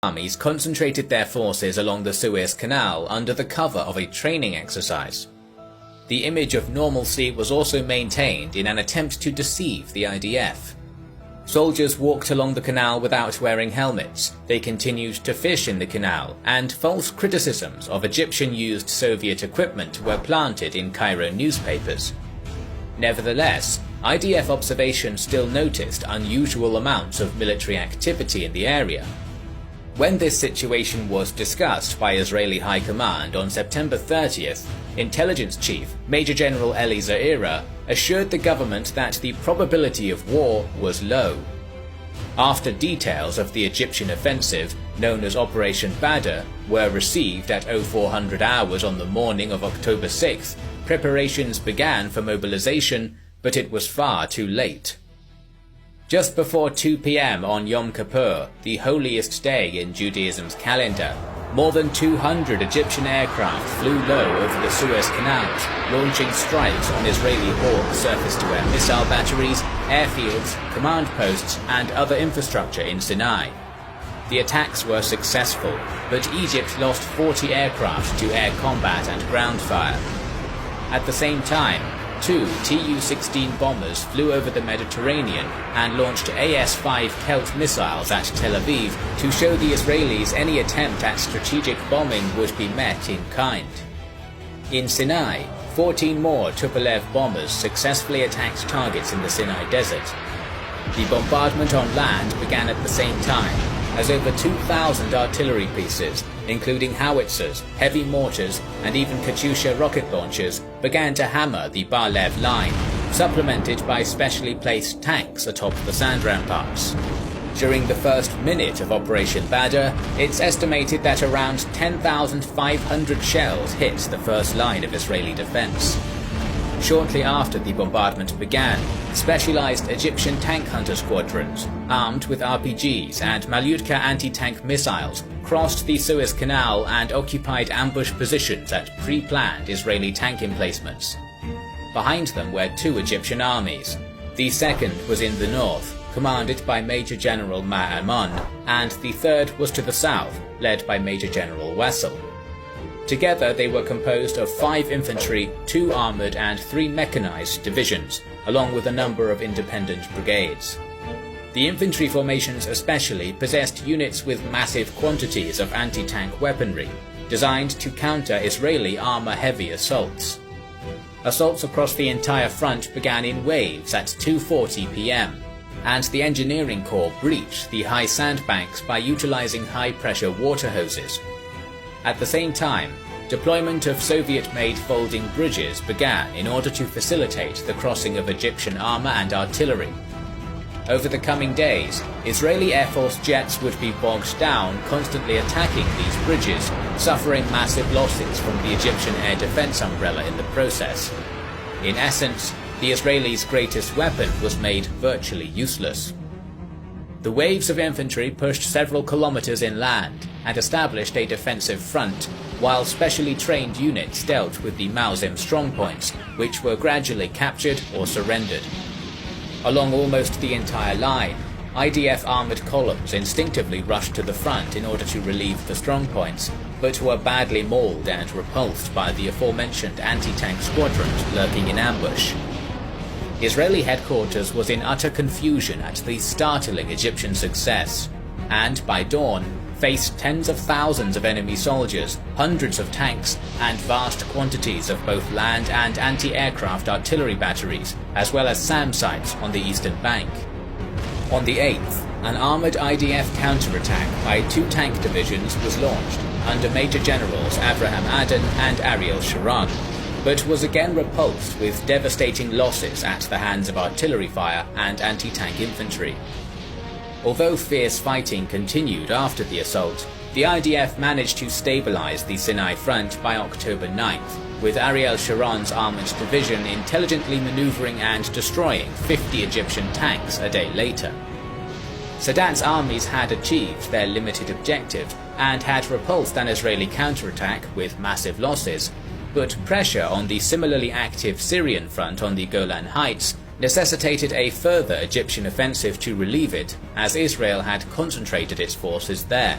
armies concentrated their forces along the Suez Canal under the cover of a training exercise. The image of normalcy was also maintained in an attempt to deceive the IDF. Soldiers walked along the canal without wearing helmets, they continued to fish in the canal, and false criticisms of Egyptian-used Soviet equipment were planted in Cairo newspapers. Nevertheless, IDF observations still noticed unusual amounts of military activity in the area. When this situation was discussed by Israeli High Command on September 30th, Intelligence Chief Major General Eli Zaira assured the government that the probability of war was low. After details of the Egyptian offensive, known as Operation Badr, were received at 0400 hours on the morning of October 6th, preparations began for mobilization, but it was far too late. Just before 2 p.m. on Yom Kippur, the holiest day in Judaism's calendar, more than 200 Egyptian aircraft flew low over the Suez Canals, launching strikes on Israeli Hawk surface-to-air missile batteries, airfields, command posts, and other infrastructure in Sinai. The attacks were successful, but Egypt lost 40 aircraft to air combat and ground fire. At the same time, 2 Tu-16 bombers flew over the Mediterranean and launched AS-5 Kelt missiles at Tel Aviv to show the Israelis any attempt at strategic bombing would be met in kind. In Sinai, 14 more Tupolev bombers successfully attacked targets in the Sinai Desert. The bombardment on land began at the same time, as over 2,000 artillery pieces, including howitzers, heavy mortars, and even Katyusha rocket launchers, began to hammer the Bar-Lev line, supplemented by specially placed tanks atop the sand ramparts. During the first minute of Operation Badr, it's estimated that around 10,500 shells hit the first line of Israeli defense. Shortly after the bombardment began, specialized Egyptian tank hunter squadrons, armed with RPGs and Malyutka anti-tank missiles, crossed the Suez Canal and occupied ambush positions at pre-planned Israeli tank emplacements. Behind them were 2 Egyptian armies. The second was in the north, commanded by Major General Ma'amun, and the third was to the south, led by Major General Wassel. Together they were composed of 5 infantry, 2 armoured and 3 mechanized divisions, along with a number of independent brigades. The infantry formations especially possessed units with massive quantities of anti-tank weaponry, designed to counter Israeli armour-heavy assaults. Assaults across the entire front began in waves at 2:40 p.m, and the engineering corps breached the high sandbanks by utilizing high-pressure water hoses. At the same time, deployment of Soviet-made folding bridges began in order to facilitate the crossing of Egyptian armour and artillery. Over the coming days, Israeli Air Force jets would be bogged down constantly attacking these bridges, suffering massive losses from the Egyptian air defense umbrella in the process. In essence, the Israelis' greatest weapon was made virtually useless. The waves of infantry pushed several kilometers inland and established a defensive front, while specially trained units dealt with the Mauzim strongpoints, which were gradually captured or surrendered. Along almost the entire line, IDF armoured columns instinctively rushed to the front in order to relieve the strongpoints, but were badly mauled and repulsed by the aforementioned anti-tank squadrons lurking in ambush. Israeli headquarters was in utter confusion at the startling Egyptian success, and by dawn faced tens of thousands of enemy soldiers, hundreds of tanks, and vast quantities of both land and anti-aircraft artillery batteries, as well as SAM sites on the eastern bank. On the 8th, an armoured IDF counterattack by 2 tank divisions was launched under Major Generals Avraham Adan and Ariel Sharon, but was again repulsed with devastating losses at the hands of artillery fire and anti-tank infantry. Although fierce fighting continued after the assault, the IDF managed to stabilize the Sinai front by October 9th, with Ariel Sharon's armoured division intelligently maneuvering and destroying 50 Egyptian tanks a day later. Sadat's armies had achieved their limited objective and had repulsed an Israeli counterattack with massive losses, but pressure on the similarly active Syrian front on the Golan Heights necessitated a further Egyptian offensive to relieve it, as Israel had concentrated its forces there.